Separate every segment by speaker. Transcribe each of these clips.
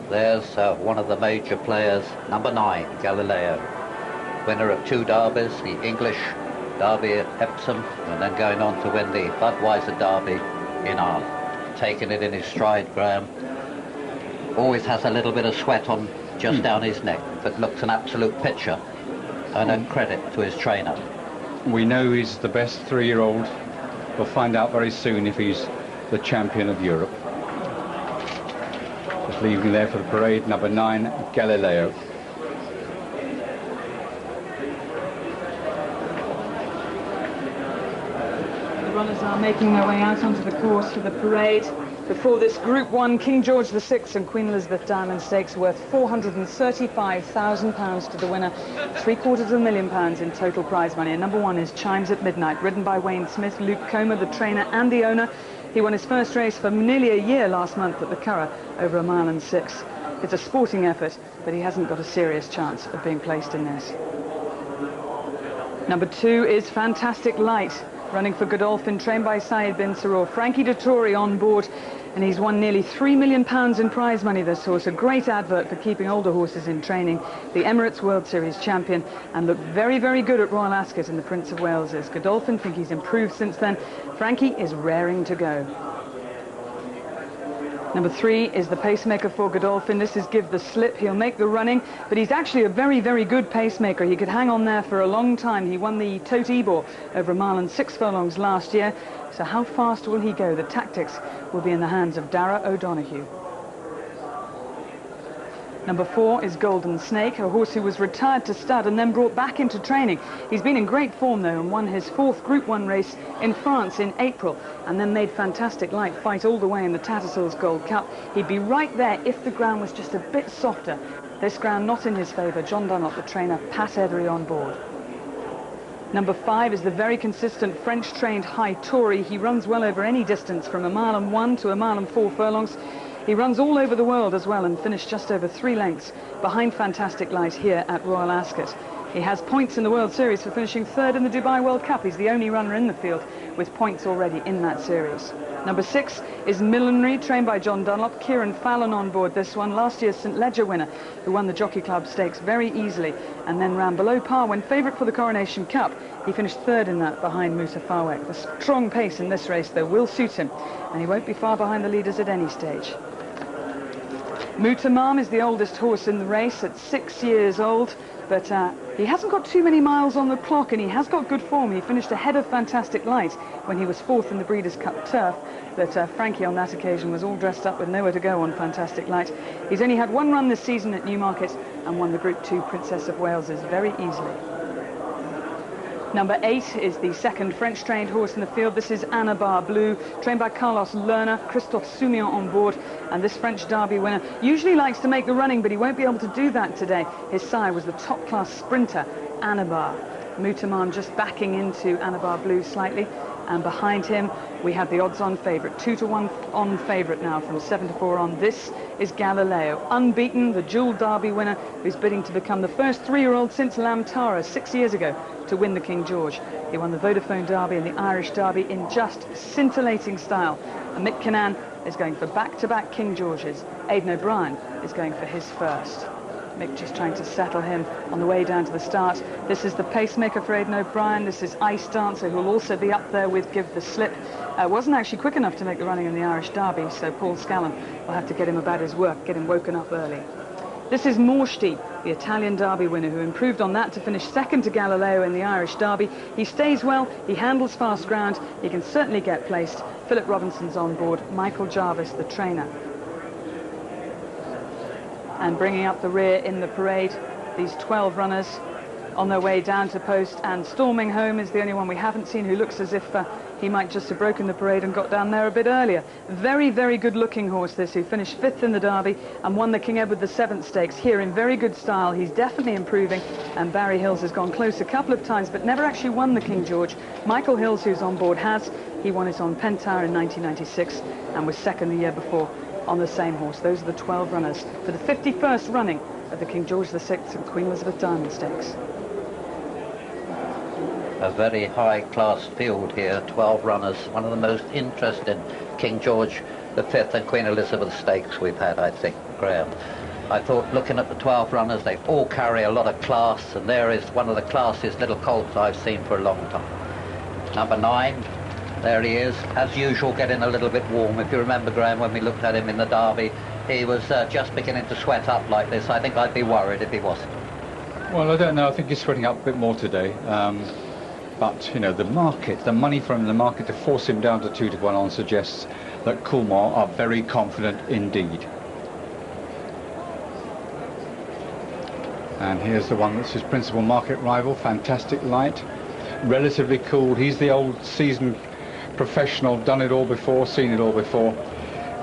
Speaker 1: There's one of the major players, number 9, Galileo. Winner of 2 derbies, the English derby at Epsom, and then going on to win the Budweiser derby in Ireland. Taking it in his stride, Graham. Always has a little bit of sweat on just down his neck, but looks an absolute pitcher. And a credit to his trainer.
Speaker 2: We know he's the best 3-year-old. We'll find out very soon if he's the champion of Europe. Just leaving there for the parade, number 9, Galileo.
Speaker 3: The runners are making their way out onto the course for the parade. Before this Group 1 King George VI and Queen Elizabeth Diamond Stakes worth £435,000 to the winner, £750,000 in total prize money. And number 1 is Chimes at Midnight, ridden by Wayne Smith, Luke Comer, the trainer and the owner. He won his first race for nearly a year last month at the Curragh over 1 mile and 6. It's a sporting effort, but he hasn't got a serious chance of being placed in this. Number 2 is Fantastic Light, running for Godolphin, trained by Saeed bin Saror. Frankie Dettori on board, and he's won nearly £3 million in prize money, this horse. A great advert for keeping older horses in training. The Emirates World Series champion, and looked very, very good at Royal Ascot in the Prince of Wales's. Godolphin think he's improved since then. Frankie is raring to go. Number 3 is the pacemaker for Godolphin. This is Give the Slip. He'll make the running, but he's actually a very, very good pacemaker. He could hang on there for a long time. He won the Tote Ebor over 1 mile and 6 furlongs last year. So how fast will he go? The tactics will be in the hands of Dara O'Donoghue. Number 4 is Golden Snake, a horse who was retired to stud and then brought back into training. He's been in great form, though, and won his 4th Group 1 race in France in April, and then made Fantastic Light fight all the way in the Tattersalls Gold Cup. He'd be right there if the ground was just a bit softer. This ground not in his favour. John Dunlop, the trainer, Pat Ethery on board. Number 5 is the very consistent French-trained High Tory. He runs well over any distance from 1 mile and 1 to 1 mile and 4 furlongs. He runs all over the world as well and finished just over 3 lengths behind Fantastic Light here at Royal Ascot. He has points in the World Series for finishing 3rd in the Dubai World Cup. He's the only runner in the field with points already in that series. Number 6 is Millinery, trained by John Dunlop. Kieran Fallon on board this one, last year's St Ledger winner, who won the Jockey Club Stakes very easily and then ran below par when favourite for the Coronation Cup. He finished 3rd in that behind Musa Fawek. The strong pace in this race, though, will suit him, and he won't be far behind the leaders at any stage. Mutamam is the oldest horse in the race at 6 years old, but he hasn't got too many miles on the clock, and he has got good form. He finished ahead of Fantastic Light when he was 4th in the Breeders' Cup Turf, but Frankie on that occasion was all dressed up with nowhere to go on Fantastic Light. He's only had 1 run this season at Newmarket and won the Group 2 Princess of Wales's very easily. Number 8 is the second French-trained horse in the field. This is Anabar Blue, trained by Carlos Lerner, Christophe Soumillon on board, and this French Derby winner usually likes to make the running, but he won't be able to do that today. His sire was the top-class sprinter, Anabar. Mutamam just backing into Anabar Blue slightly, and behind him we have the odds-on favourite, 2-to-1 on favourite now from 7-to-4 on. This is Galileo, unbeaten, the dual Derby winner, who's bidding to become the first 3-year-old since Lamtara 6 years ago to win the King George. He won the Vodafone Derby and the Irish Derby in just scintillating style. And Mick Kinnan is going for back-to-back King Georges. Aidan O'Brien is going for his first. Mick just trying to settle him on the way down to the start. This is the pacemaker for Aidan O'Brien. This is Ice Dancer, who will also be up there with Give the Slip. Wasn't actually quick enough to make the running in the Irish Derby, so Paul Scallon will have to get him about his work, get him woken up early. This is Morshti, the Italian Derby winner, who improved on that to finish 2nd to Galileo in the Irish Derby. He stays well, he handles fast ground, he can certainly get placed. Philip Robinson's on board, Michael Jarvis, the trainer. And bringing up the rear in the parade, these 12 runners on their way down to post, and Storming Home is the only one we haven't seen, who looks as if he might just have broken the parade and got down there a bit earlier. Very, very good-looking horse, this, who finished 5th in the Derby and won the King Edward VII Stakes here in very good style. He's definitely improving, and Barry Hills has gone close a couple of times, but never actually won the King George. Michael Hills, who's on board, has. He won it on Pentower in 1996 and was 2nd the year before on the same horse. Those are the 12 runners for the 51st running of the King George VI and Queen Elizabeth Diamond Stakes.
Speaker 1: A very high-class field here, 12 runners, one of the most interesting King George V and Queen Elizabeth Stakes we've had, I think. Graham. I thought, looking at the 12 runners, they all carry a lot of class, and there is one of the classiest little colts I've seen for a long time. Number 9, there he is, as usual, getting a little bit warm. If you remember, Graham, when we looked at him in the Derby, he was just beginning to sweat up like this. I think I'd be worried if he wasn't.
Speaker 2: Well, I don't know. I think he's sweating up a bit more today. But, you know, the market, the money from the market to force him down to 2 to 1 on suggests that Coolmore are very confident indeed. And here's the one that's his principal market rival, Fantastic Light. Relatively cool. He's the old seasoned professional, done it all before, seen it all before.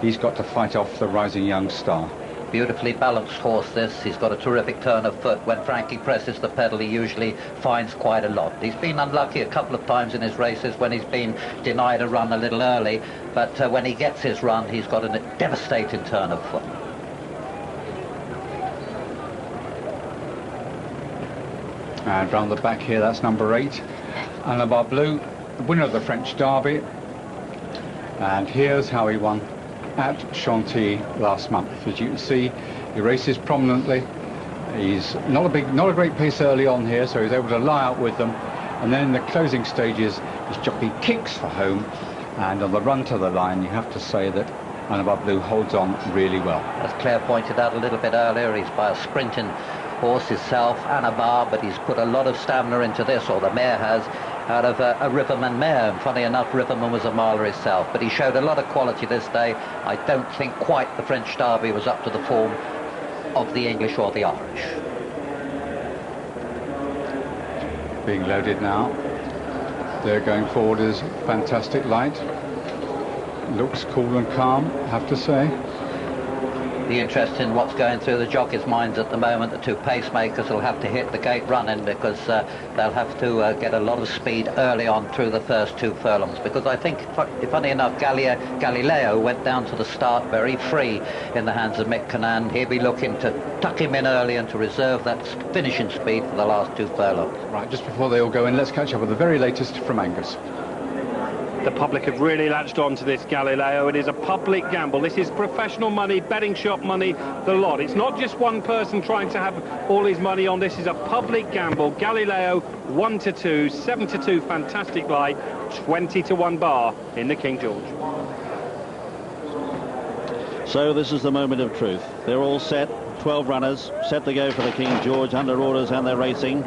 Speaker 2: He's got to fight off the rising young star.
Speaker 1: Beautifully balanced horse, this. He's got a terrific turn of foot. When Frankie presses the pedal, he usually finds quite a lot. He's been unlucky a couple of times in his races when he's been denied a run a little early, but when he gets his run, he's got a devastating turn of foot.
Speaker 2: And round the back here, that's number 8, Anabar Blue, winner of the French Derby. And here's how he won at Chantilly last month. As you can see, he races prominently. He's not a great pace early on here, so he's able to lie out with them. And then in the closing stages, his jockey kicks for home. And on the run to the line, you have to say that Anabar Blue holds on really well.
Speaker 1: As Claire pointed out a little bit earlier, he's by a sprinting horse himself, Anabar, but he's put a lot of stamina into this, or the mare has, out of a Riverman mare. And funny enough, Riverman was a miler himself, but he showed a lot of quality this day. I don't think quite the French Derby was up to the form of the English or the Irish.
Speaker 2: Being loaded now. There going forward is Fantastic Light. Looks cool and calm, I have to say.
Speaker 1: Be interested in what's going through the jockeys' minds at the moment. The 2 pacemakers will have to hit the gate running, because they'll have to get a lot of speed early on through the first 2 furlongs, because I think, funny enough, Galileo went down to the start very free in the hands of Mick Cannan. He'll be looking to tuck him in early and to reserve that finishing speed for the last 2 furlongs.
Speaker 2: Right, just before they all go in, let's catch up with the very latest from Angus.
Speaker 4: The public have really latched on to this Galileo. It is a public gamble. This is professional money, betting shop money, the lot. It's not just one person trying to have all his money on. This is a public gamble. Galileo 1 to 2, 7 to 2 Fantastic Light, 20 to 1 bar in the King George.
Speaker 5: So this is the moment of truth. They're all set, 12 runners, set to go for the King George, under orders, and they're racing.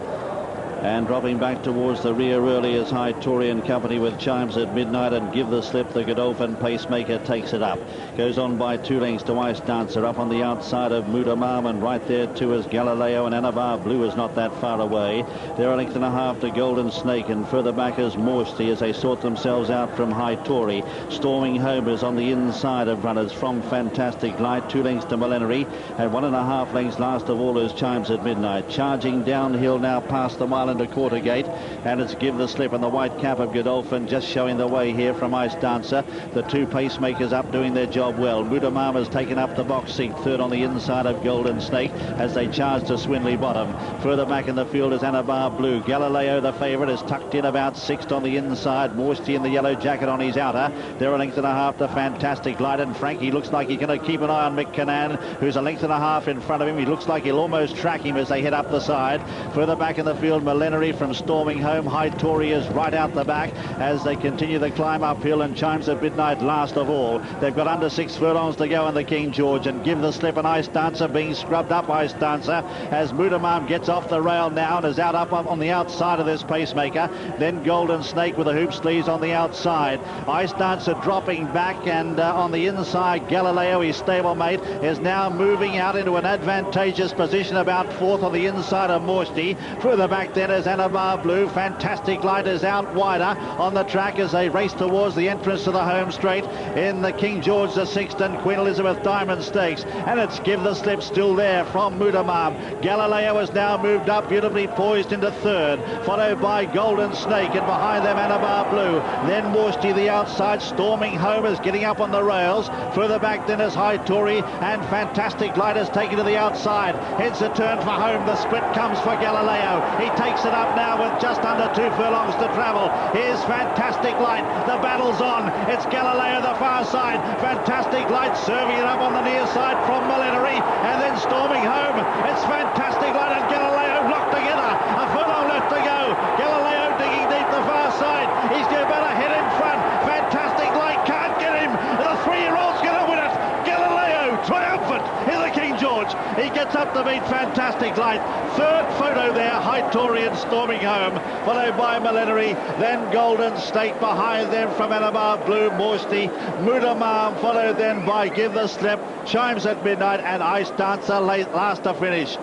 Speaker 5: And dropping back towards the rear early is High Tory and company with Chimes at Midnight, and Give the Slip, the Godolphin pacemaker, takes it up. Goes on by 2 lengths to Ice Dancer, up on the outside of Mudamam, and right there too is Galileo, and Anabar Blue is not that far away. They're a length and a half to Golden Snake, and further back is Morsty as they sort themselves out from High Tory. Storming Home is on the inside of runners from Fantastic Light, 2 lengths to Millenary, and 1.5 lengths last of all is Chimes at Midnight. Charging downhill now past the mile into Quarter Gate, and it's Give the Slip and the white cap of Godolphin just showing the way here from Ice Dancer. The 2 pacemakers up doing their job well. Mudamam has taken up the box seat, 3rd on the inside of Golden Snake as they charge to Swinley Bottom. Further back in the field is Anabar Blue. Galileo, the favourite, is tucked in about 6th on the inside. Morsty in the yellow jacket on his outer. They're a length and a half to Fantastic Light, and Frankie looks like he's going to keep an eye on Mick Cannan, who's a length and a half in front of him. He looks like he'll almost track him as they head up the side. Further back in the field, Millenary from Storming Home. High Tory is right out the back as they continue the climb uphill, and Chimes at Midnight last of all. They've got under 6 furlongs to go in the King George, and Give the Slip and Ice Dancer being scrubbed up. Ice Dancer as Mudamam gets off the rail now and is out up on the outside of this pacemaker. Then Golden Snake with the hoop sleeves on the outside. Ice Dancer dropping back, and on the inside Galileo, his stablemate, is now moving out into an advantageous position about 4th on the inside of Morsty. Further back then is Anabar Blue. Fantastic Light is out wider on the track as they race towards the entrance to the home straight in the King George the 6th and Queen Elizabeth Diamond Stakes, and it's Give the Slip still there from Mudamam. Galileo has now moved up, beautifully poised into 3rd, followed by Golden Snake, and behind them Anabar Blue. Then Morsty the outside. Storming Home is getting up on the rails. Further back then is High Tory, and Fantastic Light is taken to the outside. Heads a turn for home. The split comes for Galileo. He takes picks it up now with just under 2 furlongs to travel. Here's Fantastic Light. The battle's on. It's Galileo the far side. Fantastic Light serving it up on the near side from Millenary and then storming home. It's Fantastic Light and Galileo locked together. A furlong left to go. Galileo digging deep the far side. He's about a head in front. Fantastic Light can't get him. The 3-year-old's going to win it. Galileo triumphant in the King George. He gets up to beat Fantastic Light. Third photo there, Hytorian storming home, followed by Millenary, then Golden State behind them from Anabar Blue, Morsty, Mudamam, followed then by Give the Slip, Chimes at Midnight, and Ice Dancer last to finish.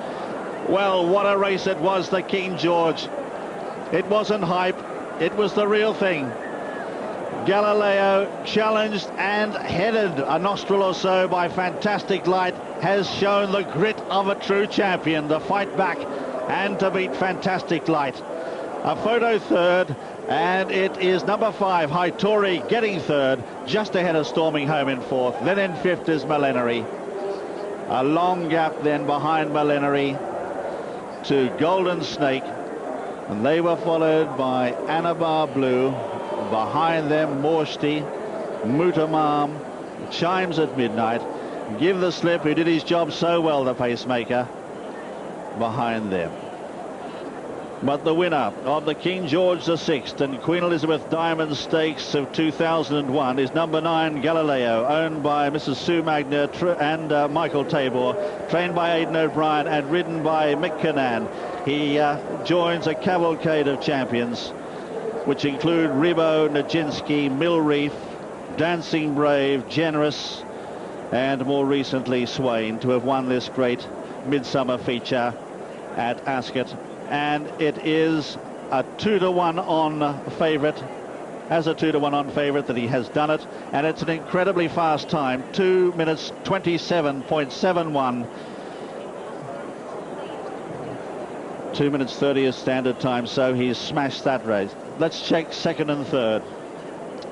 Speaker 5: Well, what a race it was, the King George. It wasn't hype, it was the real thing. Galileo, challenged and headed a nostril or so by Fantastic Light, has shown the grit of a true champion to fight back and to beat Fantastic Light. A photo third, and it is number 5, Hightori, getting third, just ahead of Storming Home in fourth. Then in fifth is Millenary. A long gap then behind Millenary to Golden Snake, and they were followed by Anabar Blue. Behind them, Morsty, Mutamam, Chimes at Midnight, Give the Slip, who did his job so well, the pacemaker, behind them. But the winner of the King George VI and Queen Elizabeth Diamond Stakes of 2001 is number 9, Galileo, owned by Mrs. Sue Magner and Michael Tabor, trained by Aidan O'Brien and ridden by Mick Cannan. He joins a cavalcade of champions, which include Ribot, Nijinsky, Millreef, Dancing Brave, Generous, and more recently Swain, to have won this great midsummer feature at Ascot. And it is a 2-to-1 on favourite, as a 2-to-1 on favourite that he has done it, and it's an incredibly fast time, 2 minutes 27.71. 2 minutes 30 is standard time, so he's smashed that race. Let's check second and third.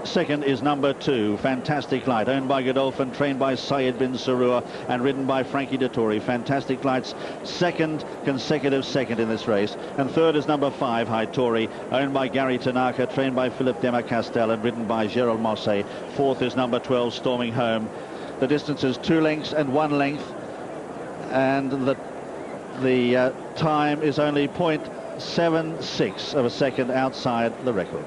Speaker 5: Second is number 2, Fantastic Light, owned by Godolphin, trained by Syed bin Sarur and ridden by Frankie Dettori. Fantastic Light's second consecutive second in this race. And third is number 5, Hightori, owned by Gary Tanaka, trained by Philip Demacastel and ridden by Gerald Mosse. Fourth is number 12, Storming Home. The distance is 2 lengths and 1 length, and the time is only 0.76 of a second outside the record.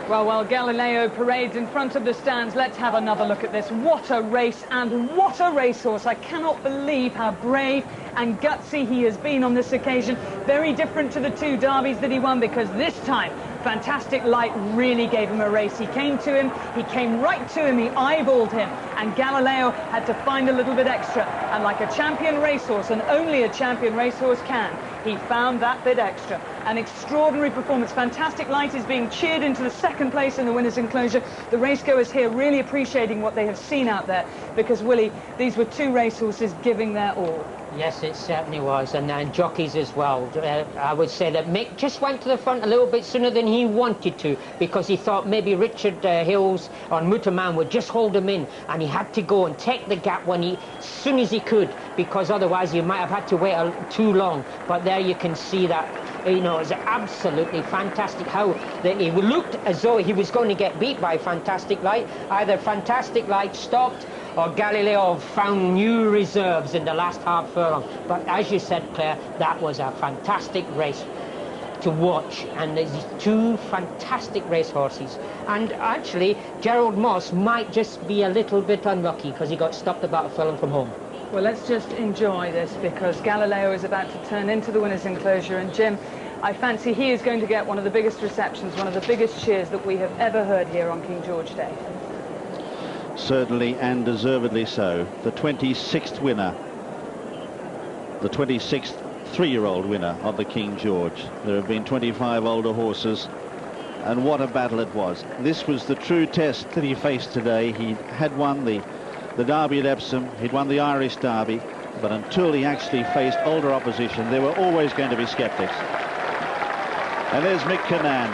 Speaker 3: Well, while Galileo parades in front of the stands, let's have another look at this. What a race and what a racehorse. I cannot believe how brave and gutsy he has been on this occasion. Very different to the 2 derbies that he won, because this time Fantastic Light really gave him a race. He came to him, he came right to him, he eyeballed him, and Galileo had to find a little bit extra. And like a champion racehorse, and only a champion racehorse can, he found that bit extra. An extraordinary performance. Fantastic Light is being cheered into the second place in the winner's enclosure. The racegoers here really appreciating what they have seen out there, because, Willie, these were 2 racehorses giving their all.
Speaker 6: Yes, it certainly was, and jockeys as well. I would say that Mick just went to the front a little bit sooner than he wanted to, because he thought maybe Richard Hills or Mutaman would just hold him in, and he had to go and take the gap as soon as he could, because otherwise he might have had to wait too long. But there you can see that, you know, it's absolutely fantastic how he looked as though he was going to get beat by Fantastic Light. Either Fantastic Light stopped or Galileo found new reserves in the last half furlong. But as you said, Claire, that was a fantastic race to watch, and there's 2 fantastic racehorses. And actually, Gerald Moss might just be a little bit unlucky because he got stopped about a furlong from home.
Speaker 3: Well, let's just enjoy this, because Galileo is about to turn into the winner's enclosure, and Jim, I fancy he is going to get one of the biggest receptions, one of the biggest cheers that we have ever heard here on King George Day.
Speaker 5: Certainly, and deservedly so. The 26th winner, the 26th 3-year-old winner of the King George. There have been 25 older horses, and what a battle it was. This was the true test that he faced today. He had won the Derby at Epsom, he'd won the Irish Derby, but until he actually faced older opposition, there were always going to be skeptics. And there's Mick Cannan.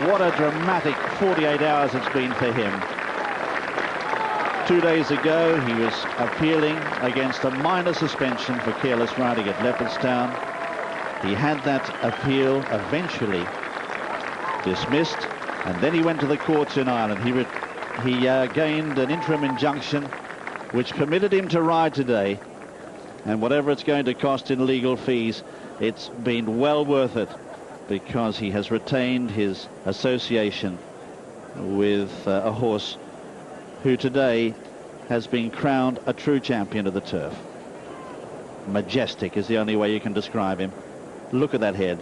Speaker 5: What a dramatic 48 hours it's been for him. 2 days ago, he was appealing against a minor suspension for careless riding at Leopardstown. He had that appeal eventually dismissed, and then he went to the courts in Ireland. He gained an interim injunction which permitted him to ride today, and whatever it's going to cost in legal fees, it's been well worth it, because he has retained his association with a horse who today has been crowned a true champion of the turf. Majestic is the only way you can describe him. Look at that head.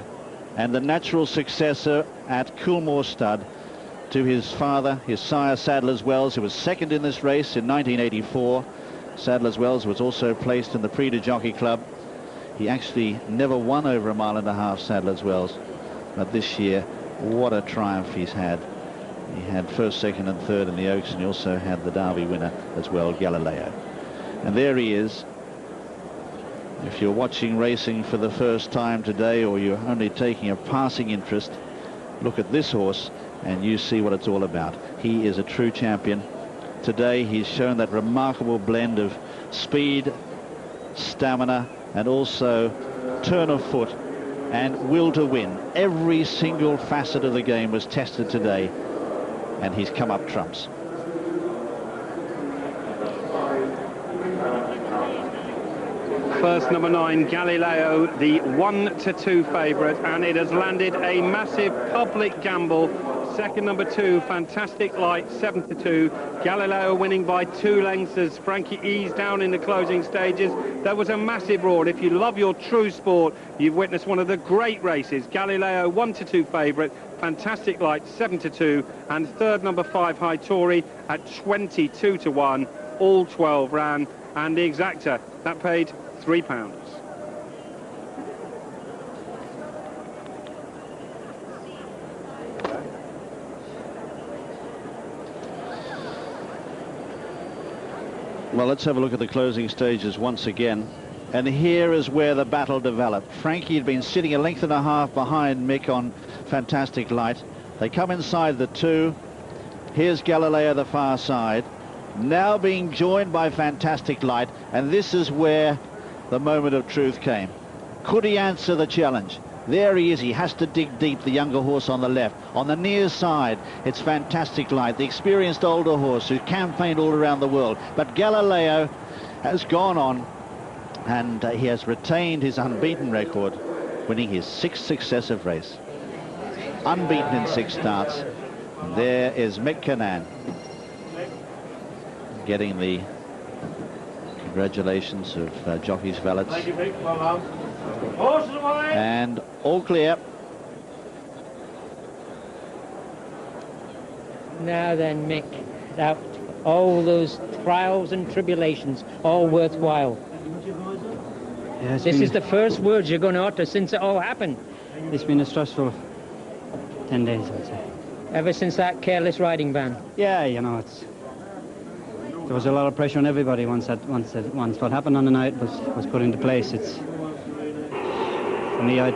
Speaker 5: And the natural successor at Coolmore Stud to his father, his sire Sadler's Wells, who was second in this race in 1984. Sadler's Wells was also placed in the Prix de Jockey Club. He actually never won over a mile and a half, Sadler's Wells, but this year, what a triumph he's had. He had first, second and third in the Oaks, and he also had the Derby winner as well, Galileo. And there he is. If you're watching racing for the first time today, or you're only taking a passing interest, look at this horse and you see what it's all about. He is a true champion. Today he's shown that remarkable blend of speed, stamina, and also turn of foot and will to win. Every single facet of the game was tested today, and he's come up trumps.
Speaker 4: First, number 9, Galileo, the 1-2 favourite, and it has landed a massive public gamble. Second, number 2, Fantastic Light, 7-2. Galileo winning by 2 lengths as Frankie eased down in the closing stages. There was a massive roar, and if you love your true sport, you've witnessed one of the great races. Galileo, 1-2 favourite. Fantastic Light, 7-2. And third, number 5, High Tory at 22-1. All 12 ran, and the exacta, that paid £3.
Speaker 5: Well, let's have a look at the closing stages once again. And here is where the battle developed. Frankie had been sitting a length and a half behind Mick on Fantastic Light. They come inside the 2. Here's Galileo the far side, now being joined by Fantastic Light, and this is where the moment of truth came. Could he answer the challenge? There he is. He has to dig deep, the younger horse on the left. On the near side, it's Fantastic Light, the experienced older horse who campaigned all around the world. But Galileo has gone on, and he has retained his unbeaten record, winning his 6th successive race. Unbeaten in 6 starts. And there is Mick Cannan getting the congratulations of jockeys' valets.
Speaker 4: Thank you, Mick. Well done.
Speaker 5: And all clear.
Speaker 6: Now then, Mick, that all those trials and tribulations, all worthwhile.
Speaker 7: Yeah,
Speaker 6: this is the first words you're going to utter since it all happened.
Speaker 7: It's been a stressful 10 days, I'd say.
Speaker 6: Ever since that careless riding ban?
Speaker 7: Yeah, you know, there was a lot of pressure on everybody once what happened on the night was put into place. For me, I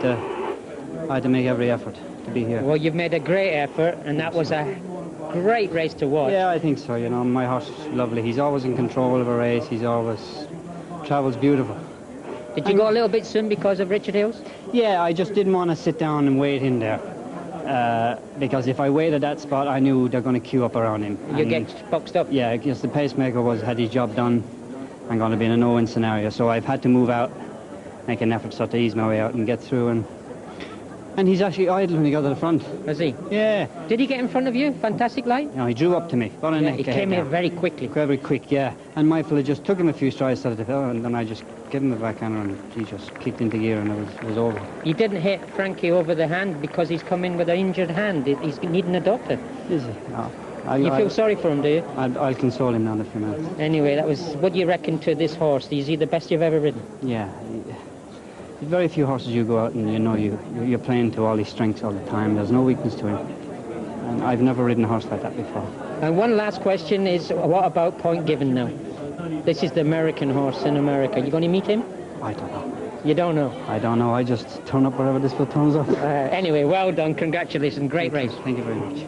Speaker 7: had to make every effort to be here.
Speaker 6: Well, you've made a great effort, and that was a great race to watch.
Speaker 7: Yeah, I think so. You know, my horse is lovely. He's always in control of a race. He's always travels beautiful.
Speaker 6: Did you go a little bit soon because of Richard Hills?
Speaker 7: Yeah, I just didn't want to sit down and wait in there. Because if I waited that spot, I knew they're going to queue up around him.
Speaker 6: You get boxed up?
Speaker 7: Yeah, because the pacemaker had his job done. I'm going to be in a no-win scenario, so I've had to move out, make an effort to ease my way out and get through. And he's actually idle when he got to the front.
Speaker 6: Is he?
Speaker 7: Yeah.
Speaker 6: Did he get in front of you? Fantastic Light?
Speaker 7: No, he drew up to me.
Speaker 6: He came here very quickly.
Speaker 7: Very quick, yeah. And Michael just took him a few strides to the hill, and then I just gave him the backhander, and he just kicked into gear, and it was over.
Speaker 6: You didn't hit Frankie over the hand because he's come in with an injured hand. He's needing a doctor.
Speaker 7: Is he? No.
Speaker 6: You feel sorry for him, do you?
Speaker 7: I'll console him now in a few minutes.
Speaker 6: Anyway, what do you reckon to this horse? Is he the best you've ever ridden?
Speaker 7: Yeah. Very few horses you go out and you know you're playing to all his strengths all the time. There's no weakness to him. And I've never ridden a horse like that before.
Speaker 6: And one last question is, what about Point Given now? This is the American horse in America. You going to meet him?
Speaker 7: I don't know.
Speaker 6: You don't know?
Speaker 7: I don't know. I just turn up wherever this foot turns up.
Speaker 6: Anyway, well done. Congratulations. Great race.
Speaker 7: Thank you very much.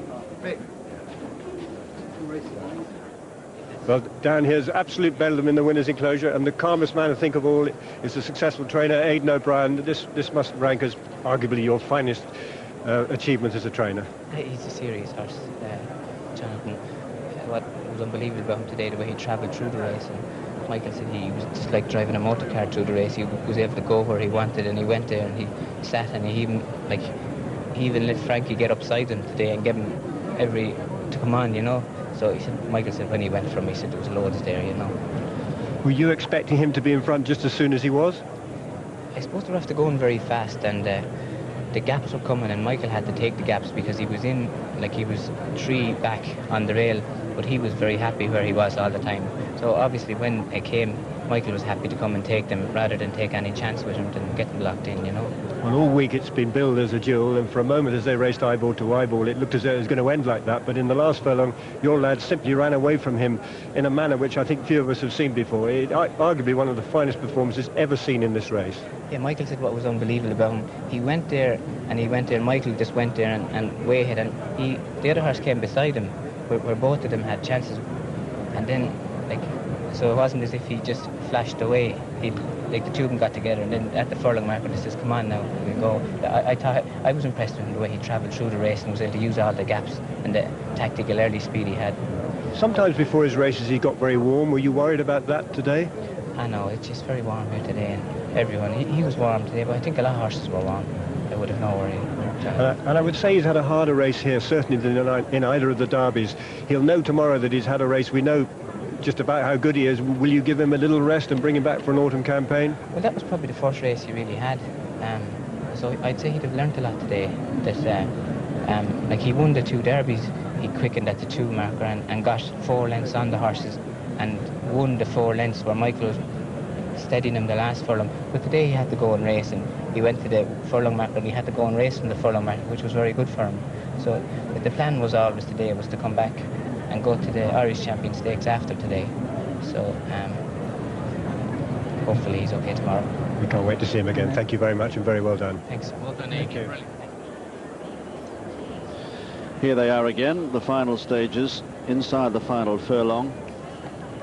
Speaker 8: Well, Dan here's absolute bedlam in the winner's enclosure, and the calmest man I think of all is the successful trainer, Aidan O'Brien. This must rank as arguably your finest achievement as a trainer.
Speaker 9: He's a serious horse, Jonathan. What was unbelievable about him today, the way he travelled through the race. And Michael said he was just like driving a motor car through the race. He was able to go where he wanted, and he went there and he sat, and he even let Frankie get upside him today and give him every to come on, you know. So he said, Michael said when he went from, he said there was loads there, you know.
Speaker 8: Were you expecting him to be in front just as soon as he was?
Speaker 9: I suppose they were after going very fast, and the gaps were coming, and Michael had to take the gaps because he was in, like he was 3 back on the rail, but he was very happy where he was all the time. So obviously when it came, Michael was happy to come and take them rather than take any chance with him than get them locked in, you know.
Speaker 8: Well, all week it's been billed as a duel, and for a moment as they raced eyeball to eyeball, it looked as though it was going to end like that. But in the last furlong, your lad simply ran away from him in a manner which I think few of us have seen before. Arguably one of the finest performances ever seen in this race.
Speaker 9: Yeah, Michael said what was unbelievable about him. He went there, and Michael just went there and way ahead, and the other horse came beside him, where both of them had chances, and then, so it wasn't as if he just flashed away. The two of them got together, and then at the furlong marker, he says, come on now, we go. I was impressed with him, the way he travelled through the race and was able to use all the gaps and the tactical early speed he had.
Speaker 8: Sometimes before his races he got very warm. Were you worried about that today?
Speaker 9: I know, it's just very warm here today, and everyone, he was warm today, but I think a lot of horses were warm. I would have no worry.
Speaker 8: And I would say he's had a harder race here, certainly than in either of the derbies. He'll know tomorrow that he's had a race. We know just about how good he is. Will you give him a little rest and bring him back for an autumn campaign?
Speaker 9: Well, that was probably the first race he really had. So I'd say he'd have learnt a lot today. That he won the 2 derbies, he quickened at the 2 marker and got 4 lengths on the horses and won the 4 lengths where Michael was steadying him the last furlong. But today he had to go and race, and he went to the furlong marker and he had to go and race from the furlong marker, which was very good for him. So the plan was always today was to come back and go to the Irish Champion Stakes after today. So hopefully he's okay tomorrow.
Speaker 8: We can't wait to see him again. Thank you very much and very well done.
Speaker 9: Thanks.
Speaker 3: Well done,
Speaker 8: Thank you.
Speaker 5: Here they are again, the final stages, inside the final furlong,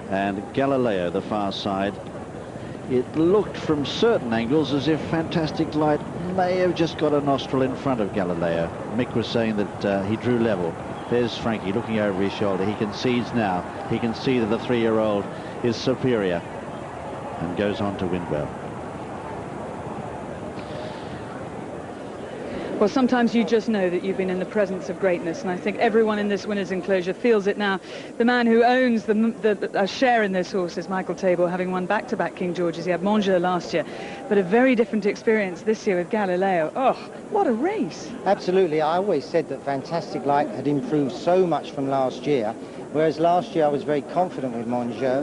Speaker 5: and Galileo, the far side. It looked from certain angles as if Fantastic Light may have just got a nostril in front of Galileo. Mick was saying that he drew level. There's Frankie looking over his shoulder. He concedes now. He can see that the 3-year-old is superior and goes on to win well.
Speaker 3: Well, sometimes you just know that you've been in the presence of greatness, and I think everyone in this winner's enclosure feels it now. The man who owns a share in this horse is Michael Tabor, having won back-to-back King Georges. He had Mangeur last year, but a very different experience this year with Galileo. Oh, what a race!
Speaker 10: Absolutely. I always said that Fantastic Light had improved so much from last year, whereas last year I was very confident with Mangeur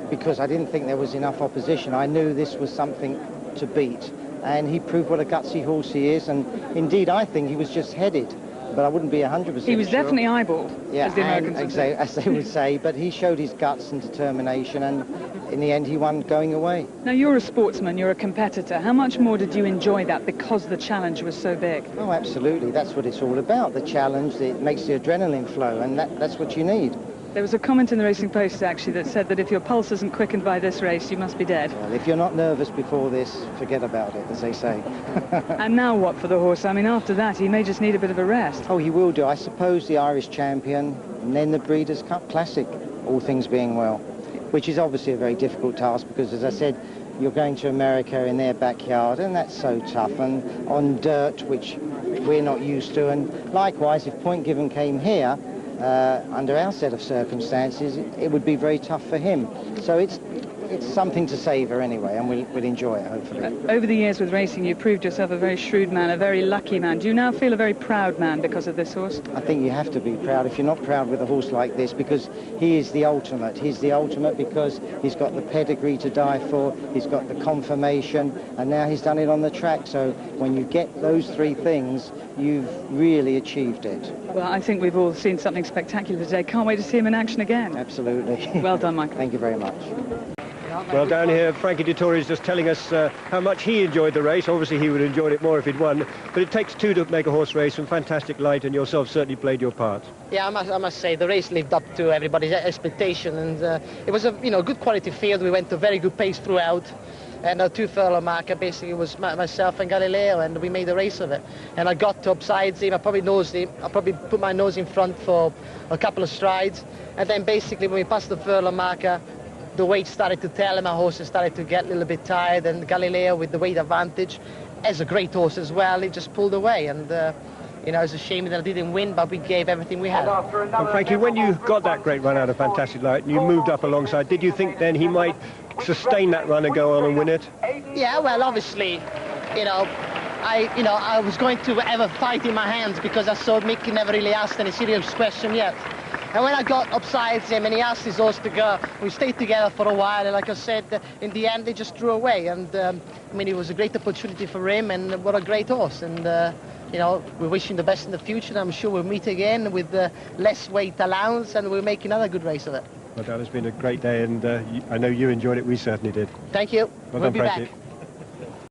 Speaker 10: because I didn't think there was enough opposition. I knew this was something to beat. And he proved what a gutsy horse he is, and indeed I think he was just headed, but I wouldn't be 100%
Speaker 3: He was
Speaker 10: sure.
Speaker 3: definitely eyeballed,
Speaker 10: yeah,
Speaker 3: as the Americans would say.
Speaker 10: as they would say, but he showed his guts and determination, and in the end he won going away.
Speaker 3: Now, you're a sportsman, you're a competitor. How much more did you enjoy that because the challenge was so big?
Speaker 10: Oh, absolutely. That's what it's all about, the challenge. It makes the adrenaline flow, and that's what you need.
Speaker 3: There was a comment in the Racing Post, actually, that said that if your pulse isn't quickened by this race, you must be dead.
Speaker 10: Well, if you're not nervous before this, forget about it, as they say.
Speaker 3: And now what for the horse? I mean, after that, he may just need a bit of a rest.
Speaker 10: Oh, he will do. I suppose the Irish Champion, and then the Breeders' Cup Classic, all things being well, which is obviously a very difficult task because, as I said, you're going to America in their backyard, and that's so tough, and on dirt, which we're not used to. And likewise, if Point Given came here, under our set of circumstances, it would be very tough for him. So it's something to savour anyway, and we'll enjoy it, hopefully.
Speaker 3: Over the years with racing, you proved yourself a very shrewd man, a very lucky man. Do you now feel a very proud man because of this horse?
Speaker 10: I think you have to be proud if you're not proud with a horse like this, because he is the ultimate. He's the ultimate because he's got the pedigree to die for, he's got the confirmation, and now he's done it on the track. So when you get those 3 things, you've really achieved it.
Speaker 3: Well, I think we've all seen something spectacular today. Can't wait to see him in action again.
Speaker 10: Absolutely.
Speaker 3: Well done, Michael.
Speaker 10: Thank you very much.
Speaker 8: Well, down here, Frankie Dettori is just telling us how much he enjoyed the race. Obviously, he would have enjoyed it more if he'd won. But it takes two to make a horse race, and fantastic light, and yourself certainly played your part.
Speaker 11: Yeah, I must say the race lived up to everybody's expectation, and it was a good quality field. We went a very good pace throughout. And a 2-furlong marker basically was myself and Galileo, and we made a race of it. And I got to upsides him, I probably nosed him, I probably put my nose in front for a couple of strides, and then basically when we passed the furlong marker, the weight started to tell, and my horses started to get a little bit tired, and Galileo, with the weight advantage, as a great horse as well, he just pulled away. And you know, it's a shame that I didn't win, but we gave everything we had.
Speaker 8: And Frankie, when you got that great run out of Fantastic Light and you moved up alongside, did you think then he might sustain that run and go on and win it?
Speaker 11: Yeah, well, obviously, you know, I was going to have a fight in my hands because I saw Mickey never really asked any serious question yet. And when I got upsides him and he asked his horse to go, we stayed together for a while, and like I said, in the end, they just drew away. And, I mean, it was a great opportunity for him, and what a great horse. And, you know, we wish him the best in the future. I'm sure we'll meet again with less weight allowance, and we'll make another good race of it.
Speaker 8: Well, that has been a great day, and I know you enjoyed it. We certainly did.
Speaker 11: Thank you.
Speaker 8: Well
Speaker 11: we'll
Speaker 8: done,
Speaker 11: be
Speaker 8: Frankie.
Speaker 11: back.